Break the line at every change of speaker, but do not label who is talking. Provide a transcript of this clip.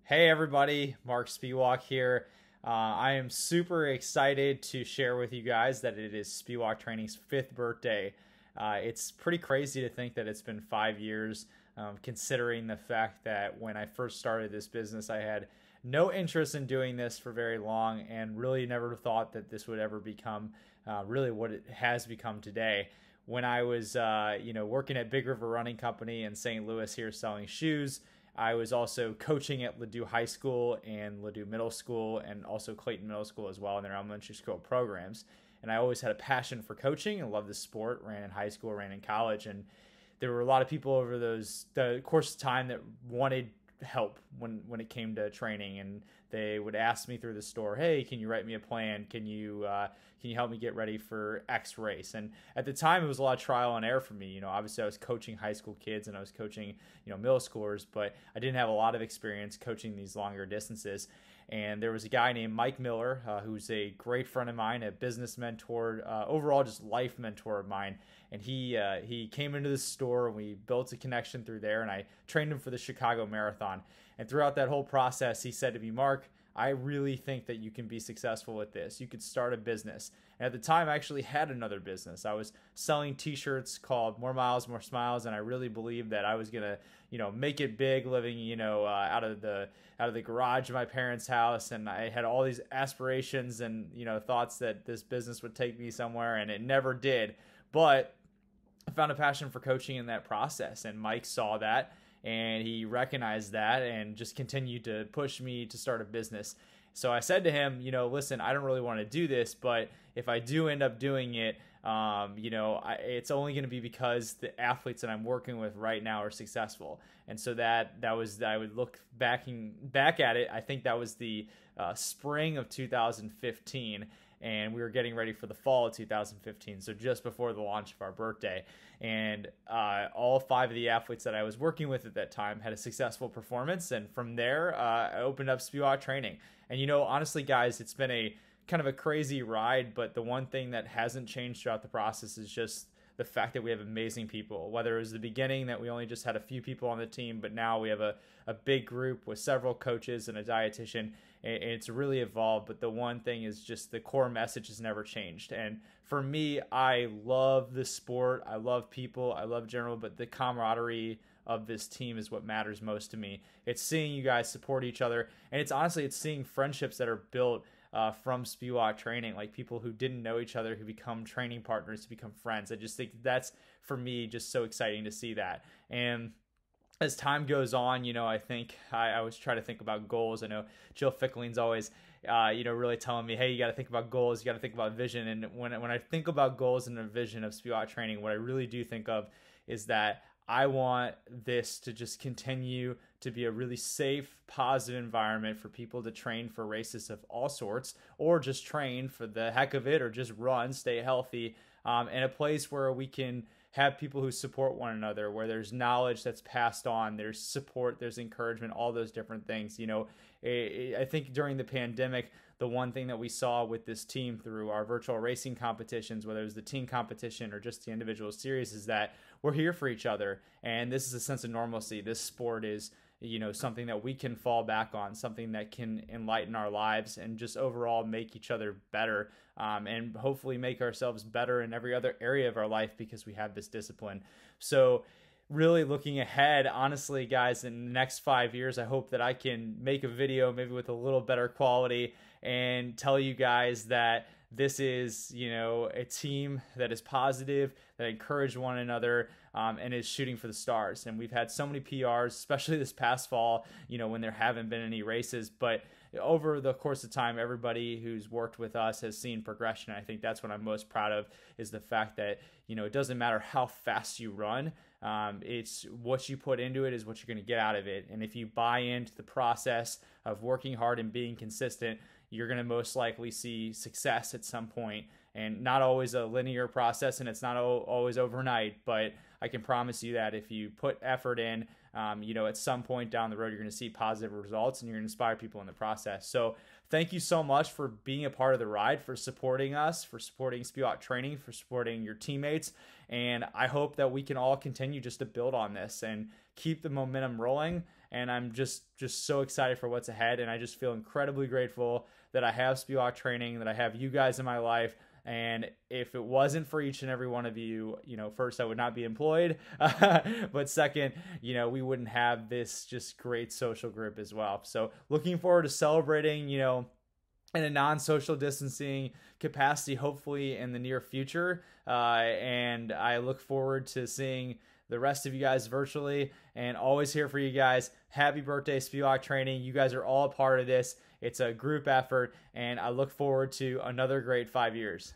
Hey everybody, Mark Spewak here. I am super excited to share with you guys that it is Spewak Training's fifth birthday. It's pretty crazy to think that it's been 5 years, considering the fact that when I first started this business, I had no interest in doing this for very long and really never thought that this would ever become really what it has become today. When I was, working at Big River Running Company in St. Louis here selling shoes, I was also coaching at Ladue High School and Ladue Middle School and also Clayton Middle School as well in their elementary school programs. And I always had a passion for coaching and loved the sport, ran in high school, ran in college. And there were a lot of people over the course of time that wanted help when it came to training, and they would ask me through the store, hey, can you write me a plan, can you help me get ready for X race? And at the time it was a lot of trial and error for me. Obviously I was coaching high school kids and I was coaching middle schoolers, but I didn't have a lot of experience coaching these longer distances. And there was a guy named Mike Miller, who's a great friend of mine, a business mentor, overall just life mentor of mine. And he came into the store and we built a connection through there, and I trained him for the Chicago Marathon. And throughout that whole process, he said to me, Mark, I really think that you can be successful with this. You could start a business. And at the time, I actually had another business. I was selling t-shirts called More Miles, More Smiles, and I really believed that I was going to, make it big living, out of the garage of my parents' house. And I had all these aspirations and, thoughts that this business would take me somewhere, and it never did. But I found a passion for coaching in that process, and Mike saw that and he recognized that and just continued to push me to start a business. So I said to him, listen, I don't really want to do this, but if I do end up doing it, it's only going to be because the athletes that I'm working with right now are successful. And so that was, I would look back at it. I think that was the spring of 2015. And we were getting ready for the fall of 2015, so just before the launch of our birthday. And all 5 of the athletes that I was working with at that time had a successful performance, and from there, I opened up Spewak Training. And honestly, guys, it's been a kind of a crazy ride, but the one thing that hasn't changed throughout the process is just the fact that we have amazing people. Whether it was the beginning that we only just had a few people on the team, but now we have a big group with several coaches and a dietitian, and it's really evolved. But the one thing is just the core message has never changed. And for me, I love the sport, I love people, I love general, but the camaraderie of this team is what matters most to me. It's seeing you guys support each other, and it's seeing friendships that are built from Spewak Training, like people who didn't know each other who become training partners, to become friends. I just think that's, for me, just so exciting to see that. And as time goes on, I think I always try to think about goals. I know Jill Fickling's always, really telling me, hey, you got to think about goals, you got to think about vision. And when I think about goals and a vision of Spewak Training, what I really do think of is that I want this to just continue to be a really safe, positive environment for people to train for races of all sorts, or just train for the heck of it, or just run, stay healthy, and a place where we can have people who support one another, where there's knowledge that's passed on, there's support, there's encouragement, all those different things. I think during the pandemic, the one thing that we saw with this team through our virtual racing competitions, whether it was the team competition or just the individual series, is that we're here for each other. And this is a sense of normalcy. This sport is, something that we can fall back on, something that can enlighten our lives and just overall make each other better, and hopefully make ourselves better in every other area of our life because we have this discipline. So really looking ahead, honestly, guys, in the next 5 years, I hope that I can make a video maybe with a little better quality and tell you guys that this is, a team that is positive, that encourage one another, and is shooting for the stars. And we've had so many PRs, especially this past fall, when there haven't been any races. But over the course of time, everybody who's worked with us has seen progression. I think that's what I'm most proud of, is the fact that, it doesn't matter how fast you run. It's what you put into it is what you're going to get out of it. And if you buy into the process of working hard and being consistent, you're going to most likely see success at some point. And not always a linear process, and it's not always overnight, but I can promise you that if you put effort in, at some point down the road, you're going to see positive results, and you're going to inspire people in the process. So thank you so much for being a part of the ride, for supporting us, for supporting Spewak Training, for supporting your teammates. And I hope that we can all continue just to build on this and keep the momentum rolling and I'm just so excited for what's ahead. And I just feel incredibly grateful that I have Spewak Training, that I have you guys in my life. And if it wasn't for each and every one of you, first, I would not be employed. But second, we wouldn't have this just great social group as well. So looking forward to celebrating, in a non-social distancing capacity, hopefully in the near future. And I look forward to seeing the rest of you guys virtually, and always here for you guys. Happy birthday, Spewak Training. You guys are all a part of this. It's a group effort, and I look forward to another great 5 years.